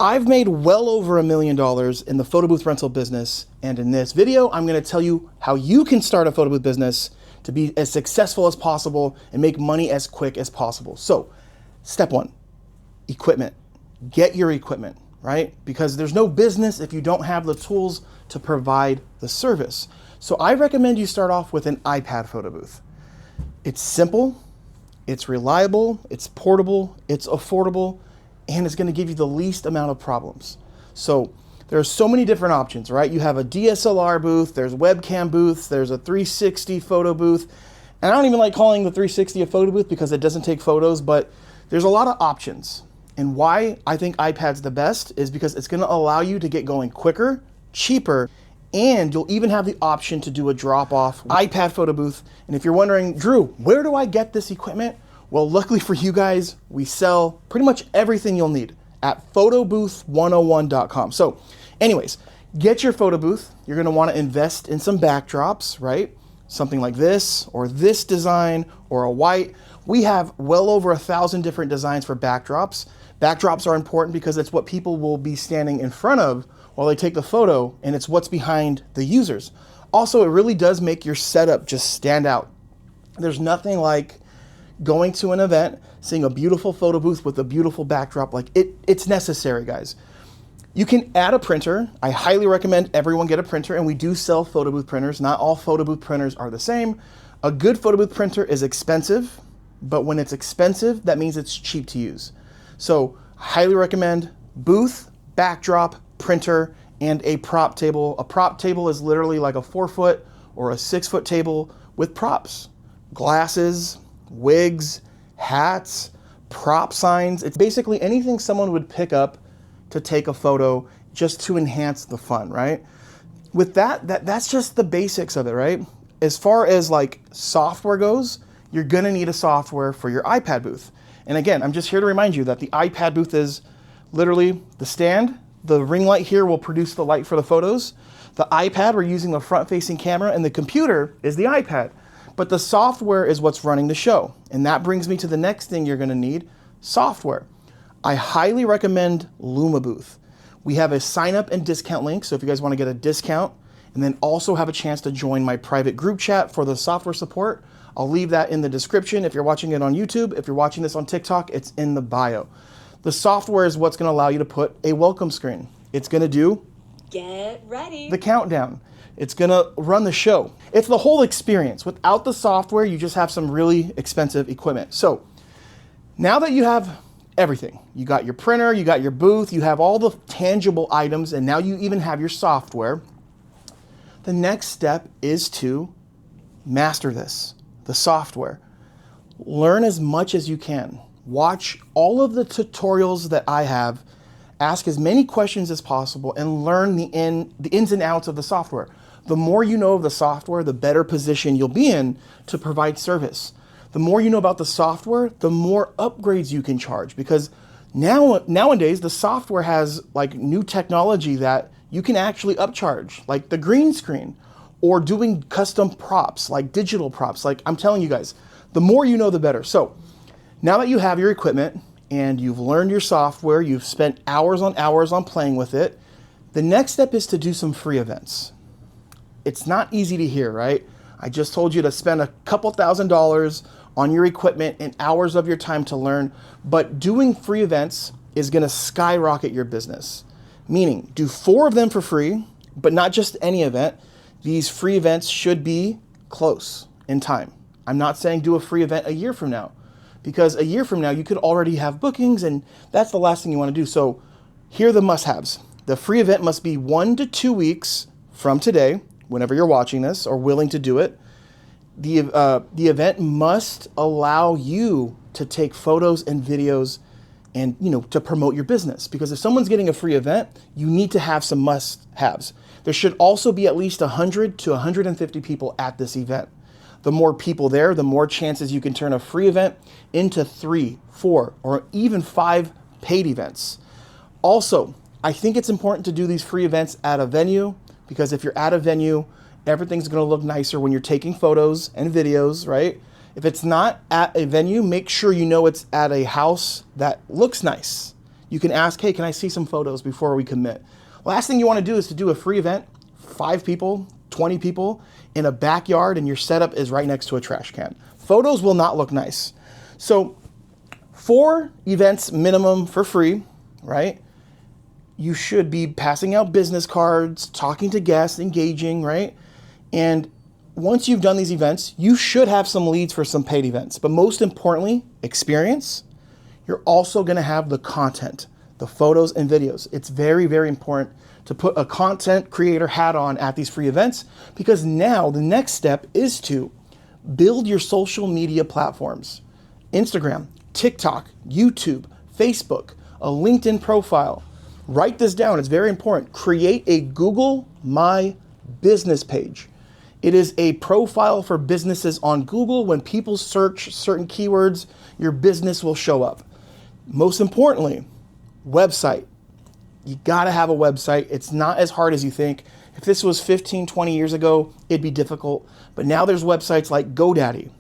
I've made well over $1 million in the photo booth rental business, and in this video, I'm gonna tell you how you can start a photo booth business to be as successful as possible and make money as quick as possible. So, step one, equipment. Get your equipment, right? Because there's no business if you don't have the tools to provide the service. So I recommend you start off with an iPad photo booth. It's simple, it's reliable, it's portable, it's affordable, and it's gonna give you the least amount of problems. So there are so many different options, right? You have a DSLR booth, there's webcam booths, there's a 360 photo booth. And I don't even like calling the 360 a photo booth because it doesn't take photos, but there's a lot of options. And why I think iPad's the best is because it's gonna allow you to get going quicker, cheaper, and you'll even have the option to do a drop-off iPad photo booth. And if you're wondering, Drew, where do I get this equipment? Well, luckily for you guys, we sell pretty much everything you'll need at photobooth101.com. So anyways, get your photo booth. You're gonna wanna invest in some backdrops, right? Something like this, or this design, or a white. We have well over 1,000 different designs for backdrops. Backdrops are important because it's what people will be standing in front of while they take the photo, and it's what's behind the users. Also, it really does make your setup just stand out. There's nothing like going to an event, seeing a beautiful photo booth with a beautiful backdrop. Like it's necessary, guys. You can add a printer. I highly recommend everyone get a printer, and we do sell photo booth printers. Not all photo booth printers are the same. A good photo booth printer is expensive, but when it's expensive, that means it's cheap to use. So highly recommend booth, backdrop, printer, and a prop table. A prop table is literally like a 4-foot or a 6-foot table with props, glasses, wigs, hats, prop signs. It's basically anything someone would pick up to take a photo just to enhance the fun, right? With that's just the basics of it, right? As far as like software goes, you're gonna need a software for your iPad booth. And again, I'm just here to remind you that the iPad booth is literally the stand. The ring light here will produce the light for the photos. The iPad, we're using the front-facing camera, and the computer is the iPad. But the software is what's running the show. And that brings me to the next thing you're gonna need, software. I highly recommend LumaBooth. We have a sign up and discount link, so if you guys wanna get a discount, and then also have a chance to join my private group chat for the software support, I'll leave that in the description. If you're watching it on YouTube, if you're watching this on TikTok, it's in the bio. The software is what's gonna allow you to put a welcome screen. It's gonna do get ready, the countdown. It's gonna run the show. It's the whole experience. Without the software, you just have some really expensive equipment. So now that you have everything, you got your printer, you got your booth, you have all the tangible items, and now you even have your software, the next step is to master this, the software. Learn as much as you can. Watch all of the tutorials that I have, ask as many questions as possible, and learn the ins and outs of the software. The more you know of the software, the better position you'll be in to provide service. The more you know about the software, the more upgrades you can charge, because nowadays the software has like new technology that you can actually upcharge, like the green screen, or doing custom props, like digital props. Like I'm telling you guys, the more you know, the better. So now that you have your equipment and you've learned your software, you've spent hours on playing with it, the next step is to do some free events. It's not easy to hear, right? I just told you to spend a couple $1,000s on your equipment and hours of your time to learn, but doing free events is gonna skyrocket your business. Meaning, do 4 of them for free, but not just any event. These free events should be close in time. I'm not saying do a free event a year from now, because a year from now you could already have bookings, and that's the last thing you want to do. So here are the must-haves. The free event must be 1 to 2 weeks from today, whenever you're watching this or willing to do it. The event must allow you to take photos and videos and to promote your business, because if someone's getting a free event, you need to have some must-haves. There should also be at least 100 to 150 people at this event. The more people there, the more chances you can turn a free event into 3, 4, or even 5 paid events. Also, I think it's important to do these free events at a venue, because if you're at a venue, everything's gonna look nicer when you're taking photos and videos, right? If it's not at a venue, make sure you know it's at a house that looks nice. You can ask, hey, can I see some photos before we commit? Last thing you want to do is to do a free event, 5 people, 20 people in a backyard, and your setup is right next to a trash can. Photos will not look nice. So 4 events minimum for free, right? You should be passing out business cards, talking to guests, engaging, right? And once you've done these events, you should have some leads for some paid events. But most importantly, experience. You're also going to have the content, the photos and videos. It's very, very important to put a content creator hat on at these free events, because now the next step is to build your social media platforms. Instagram, TikTok, YouTube, Facebook, a LinkedIn profile. Write this down, it's very important. Create a Google My Business page. It is a profile for businesses on Google. When people search certain keywords, your business will show up. Most importantly, website. You gotta have a website. It's not as hard as you think. If this was 15, 20 years ago, it'd be difficult. But now there's websites like GoDaddy.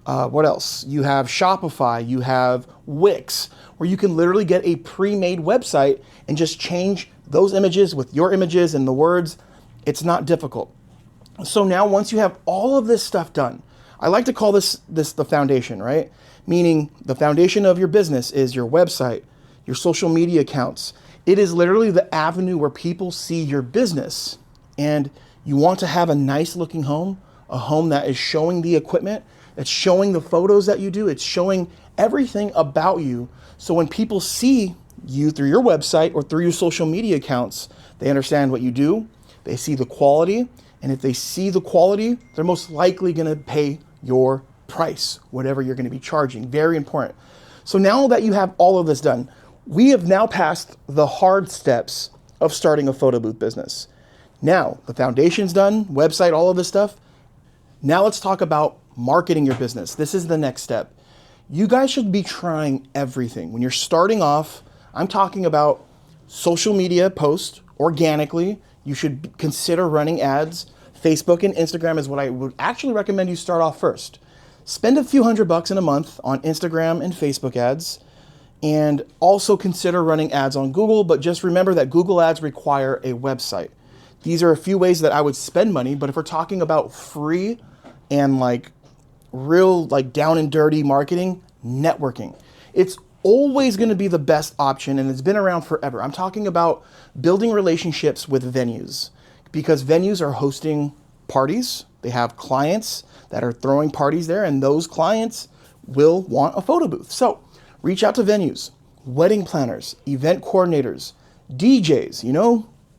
What else? You have Shopify, you have Wix, where you can literally get a pre-made website and just change those images with your images and the words. It's not difficult. So now once you have all of this stuff done, I like to call this the foundation, right? Meaning the foundation of your business is your website, your social media accounts. It is literally the avenue where people see your business. And you want to have a nice looking home, a home that is showing the equipment, it's showing the photos that you do, it's showing everything about you. So when people see you through your website or through your social media accounts, they understand what you do, they see the quality, and if they see the quality, they're most likely gonna pay your price, whatever you're gonna be charging. Very important. So now that you have all of this done, we have now passed the hard steps of starting a photo booth business. Now, the foundation's done, website, all of this stuff. Now let's talk about marketing your business. This is the next step. You guys should be trying everything. When you're starting off, I'm talking about social media posts organically. You should consider running ads. Facebook and Instagram is what I would actually recommend you start off first. Spend a few $100 in a month on Instagram and Facebook ads, and also consider running ads on Google, but just remember that Google ads require a website. These are a few ways that I would spend money, but if we're talking about free and like real like down and dirty marketing, networking. It's always going to be the best option, and it's been around forever. I'm talking about building relationships with venues, because venues are hosting parties. They have clients that are throwing parties there, and those clients will want a photo booth. So reach out to venues, wedding planners, event coordinators, DJs,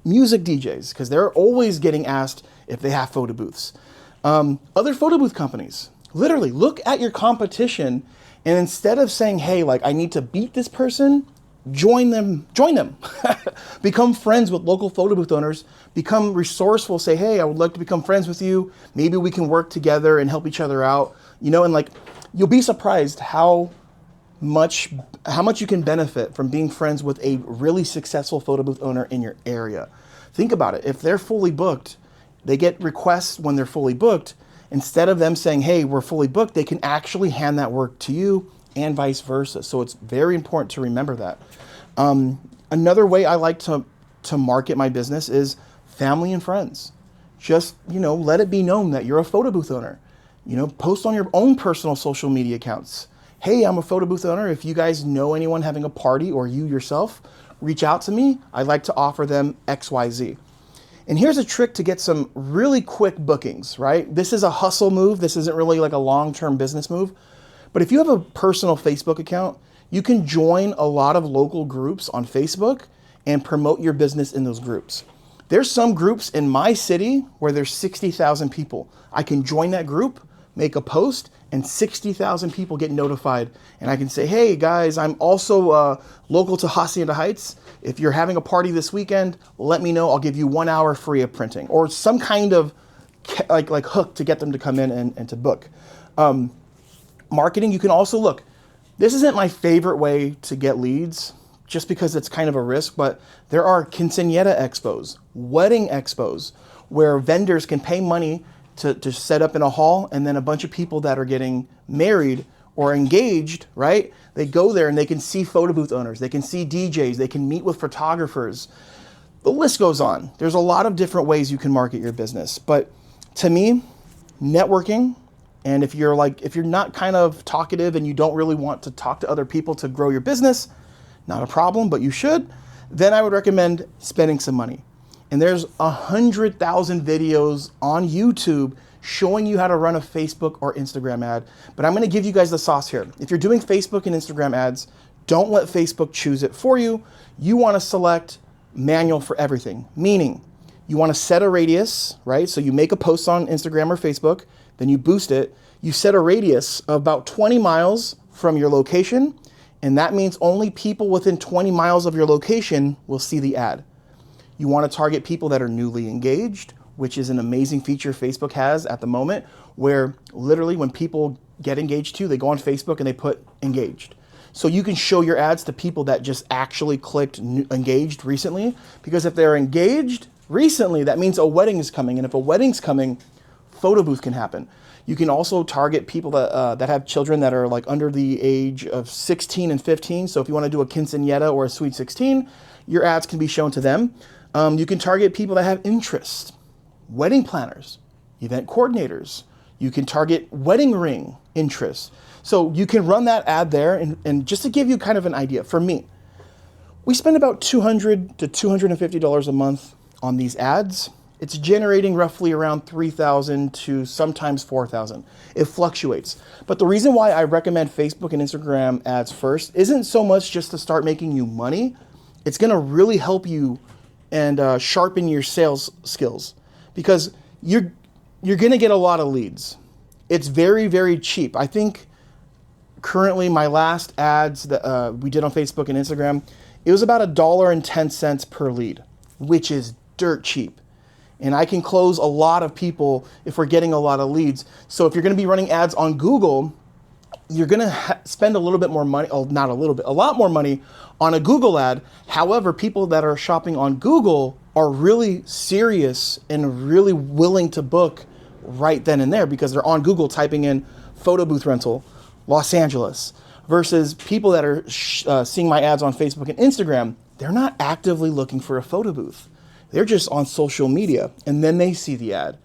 music DJs, because they're always getting asked if they have photo booths. Other photo booth companies. Literally look at your competition, and instead of saying, hey, like I need to beat this person, join them. Become friends with local photo booth owners, become resourceful, say, hey, I would like to become friends with you. Maybe we can work together and help each other out, and like, you'll be surprised how much you can benefit from being friends with a really successful photo booth owner in your area. Think about it. If they're fully booked, they get requests when they're fully booked. Instead of them saying, hey, we're fully booked, they can actually hand that work to you and vice versa. So it's very important to remember that. Another way I like to market my business is family and friends. Just, let it be known that you're a photo booth owner. Post on your own personal social media accounts. Hey, I'm a photo booth owner. If you guys know anyone having a party or you yourself, reach out to me. I'd like to offer them XYZ. And here's a trick to get some really quick bookings, right? This is a hustle move. This isn't really like a long-term business move. But if you have a personal Facebook account, you can join a lot of local groups on Facebook and promote your business in those groups. There's some groups in my city where there's 60,000 people. I can join that group, make a post, and 60,000 people get notified. And I can say, hey guys, I'm also local to Hacienda Heights. If you're having a party this weekend, let me know. I'll give you 1 hour free of printing, or some kind of like hook to get them to come in and to book. Marketing, you can also look. This isn't my favorite way to get leads, just because it's kind of a risk, but there are quinceañera expos, wedding expos, where vendors can pay money to set up in a hall, and then a bunch of people that are getting married or engaged, right? They go there and they can see photo booth owners, they can see DJs, they can meet with photographers. The list goes on. There's a lot of different ways you can market your business. But to me, networking, and if you're not kind of talkative and you don't really want to talk to other people to grow your business, not a problem, but you should, then I would recommend spending some money. And there's 100,000 videos on YouTube showing you how to run a Facebook or Instagram ad. But I'm gonna give you guys the sauce here. If you're doing Facebook and Instagram ads, don't let Facebook choose it for you. You wanna select manual for everything, meaning you wanna set a radius, right? So you make a post on Instagram or Facebook, then you boost it. You set a radius of about 20 miles from your location, and that means only people within 20 miles of your location will see the ad. You want to target people that are newly engaged, which is an amazing feature Facebook has at the moment, where literally when people get engaged to, they go on Facebook and they put engaged. So you can show your ads to people that just actually clicked engaged recently, because if they're engaged recently, that means a wedding is coming. And if a wedding's coming, photo booth can happen. You can also target people that have children that are like under the age of 16 and 15. So if you want to do a quinceañera or a sweet 16, your ads can be shown to them. You can target people that have interest, wedding planners, event coordinators. You can target wedding ring interest. So you can run that ad there. And just to give you kind of an idea, for me, we spend about $200 to $250 a month on these ads. It's generating roughly around $3,000 to sometimes $4,000. It fluctuates. But the reason why I recommend Facebook and Instagram ads first isn't so much just to start making you money. It's gonna really help you and sharpen your sales skills, because you're gonna get a lot of leads. It's very, very cheap. I think currently my last ads that we did on Facebook and Instagram, it was about $1.10 per lead, which is dirt cheap. And I can close a lot of people if we're getting a lot of leads. So if you're gonna be running ads on Google, you're gonna spend a little bit more money, oh, not a little bit, a lot more money on a Google ad. However, people that are shopping on Google are really serious and really willing to book right then and there, because they're on Google typing in photo booth rental, Los Angeles, versus people that are seeing my ads on Facebook and Instagram. They're not actively looking for a photo booth. They're just on social media, and then they see the ad.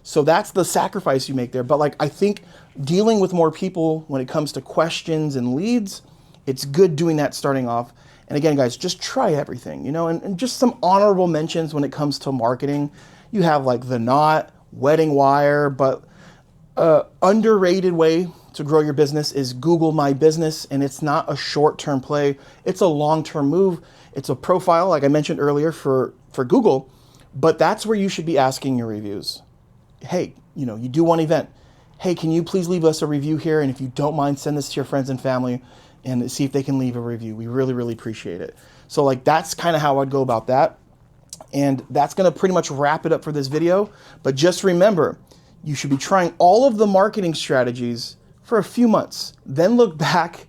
So that's the sacrifice you make there. But like, I think dealing with more people when it comes to questions and leads, it's good doing that starting off. And again, guys, just try everything, you know, and just some honorable mentions when it comes to marketing. You have like The Knot, Wedding Wire, but underrated way to grow your business is Google My Business. And it's not a short-term play. It's a long-term move. It's a profile, like I mentioned earlier, for Google, but that's where you should be asking your reviews. Hey, you know, you do one event. Hey, can you please leave us a review here? And if you don't mind, send this to your friends and family and see if they can leave a review. We really, really appreciate it. So like, that's kind of how I'd go about that. And that's gonna pretty much wrap it up for this video. But just remember, you should be trying all of the marketing strategies for a few months, then look back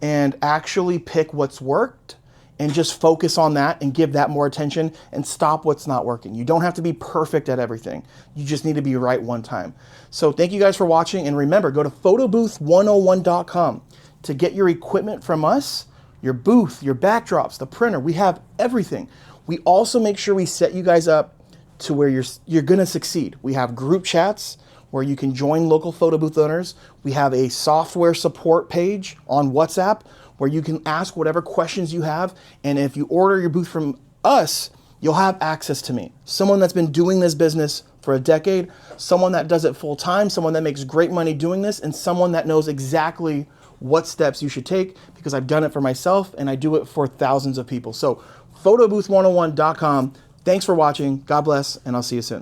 and actually pick what's worked and just focus on that and give that more attention and stop what's not working. You don't have to be perfect at everything. You just need to be right one time. So thank you guys for watching. And remember, go to photobooth101.com to get your equipment from us, your booth, your backdrops, the printer. We have everything. We also make sure we set you guys up to where you're gonna succeed. We have group chats where you can join local photo booth owners. We have a software support page on WhatsApp where you can ask whatever questions you have. And if you order your booth from us, you'll have access to me. Someone that's been doing this business for a decade, someone that does it full time, someone that makes great money doing this, and someone that knows exactly what steps you should take, because I've done it for myself and I do it for thousands of people. So photobooth101.com. Thanks for watching. God bless, and I'll see you soon.